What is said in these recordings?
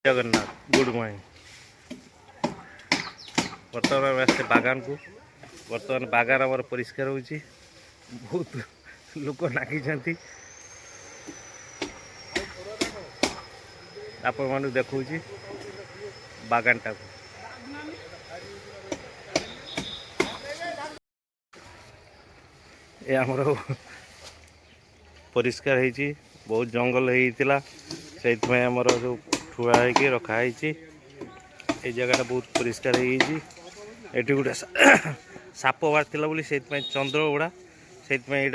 Jagannath good morning. बर्तमान आसते बागान को। बर्तमान बागान आम परिष्कार हो बहुत लोक नागी आपण मान देखा बागानटा को। ये आमर परिष्कार होती बहुत जंगल होता से आमर जो ठुआ हो रखाई ये जगह बहुत परिष्कार होती गोटे साप बाहर बोली से चंद्र गुड़ा से टे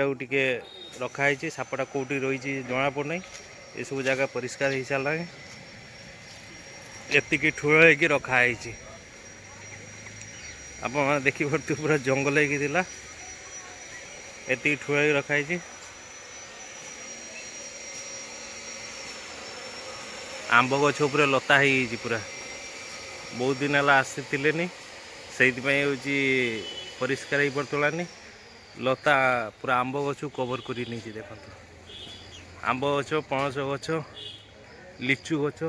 रखाई सापटा कौटी रही जना पड़ना ये सब जगह परिष्कार हो सारा एतिकी ठुआ हो रखाई आप देखी पड़ते पूरा जंगल होता एति ठुआ हो रखाई। आंब गछ उपर लता हो पूरा बहुत दिन है आसी से परिष्कार हो पड़तलानी लता पूरा आंब गछ कवर कर देखो आंब गछ पणस गछ लिचु गछ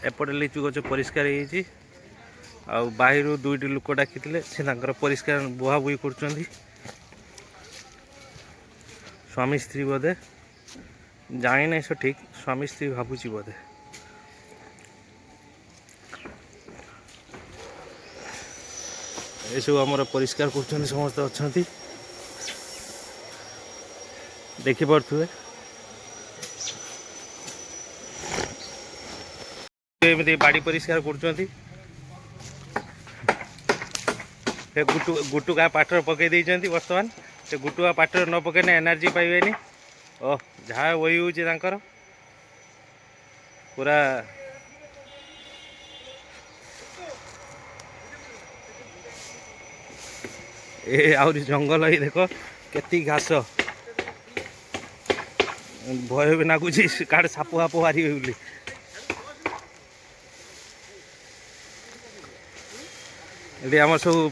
एपटे लिचु गछ परिष्कार हो बाहर दुईटी लोक डाकी से परिष्कार बुहा बुही कर स्वामी स्त्री बोधे जानी ना सठिक स्वामी स्त्री भावुची बोधे ये सब आमर परिष्कार कर समस्त अच्छा देखिपे एमती बाड़ी परिष्कार कर गुटुका पाटर पकई देती बर्तमान से गुटुका पाटर न पकईने एनर्जी पाइबेनी ओह जहाँ वही हो पूरा ए आहरी जंगल ही देख केती घास भय भी लगुच काड़ साप हाप बाहर बोली ये आम सब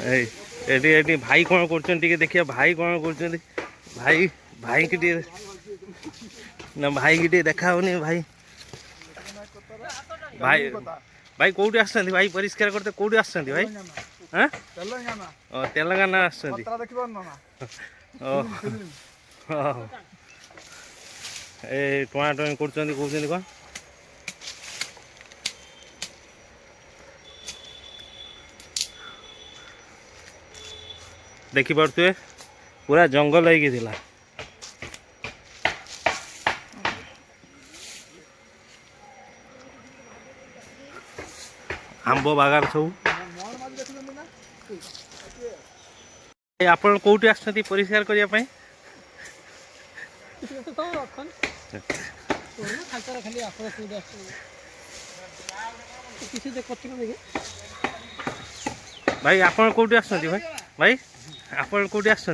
एटी भाई कौन कर देखिए भाई कौन कर भाई भाई की ना भाई की देखा भाई भाई भाई कौटी आस भाई परिष्कार करते कौटी आस भाई हाँ तेलंगाना आस टोना टोनी कर कौन देखिपे पूरा जंगल होगी आंब बागान सब आपण कौटी आस परिष्कार करने भाई आपण कौटी आस भाई भाई आपण कौटी आस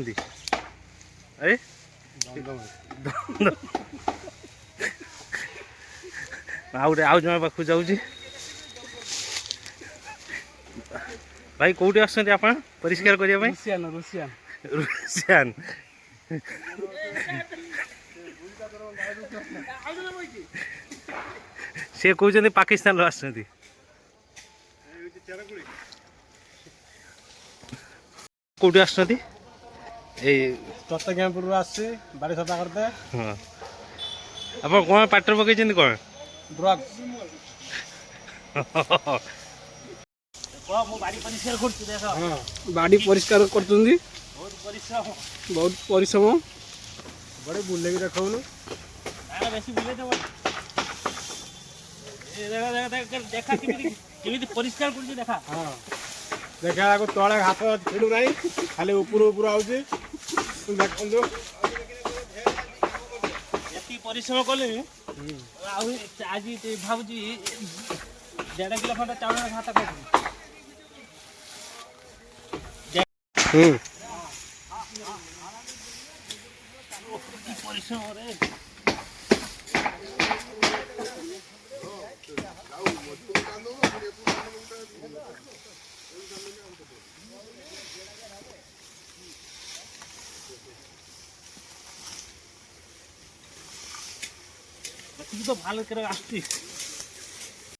आउ जमा पाखु जाऊँ भाई कौटी आस परिष्कार करने रुसियान से कहते पाकिस्तान आस कौटी आस चट्टग्यामपुर आसे बाड़ी सफा करते हाँ आप कौन पाटर पकई कौन ड्रग्स बाड़ी परिष्कार कर बहुत परिश्रम बड़े बुले देखा परिष्कार देखा हाँ देखा तले हाथ छिड़ू ना खाली ऊपर ऊपर आगे परिश्रम कले आज भावी 1.5 किलो खंड चाउल हाथ कर তুই তো ভালো করে আসছিস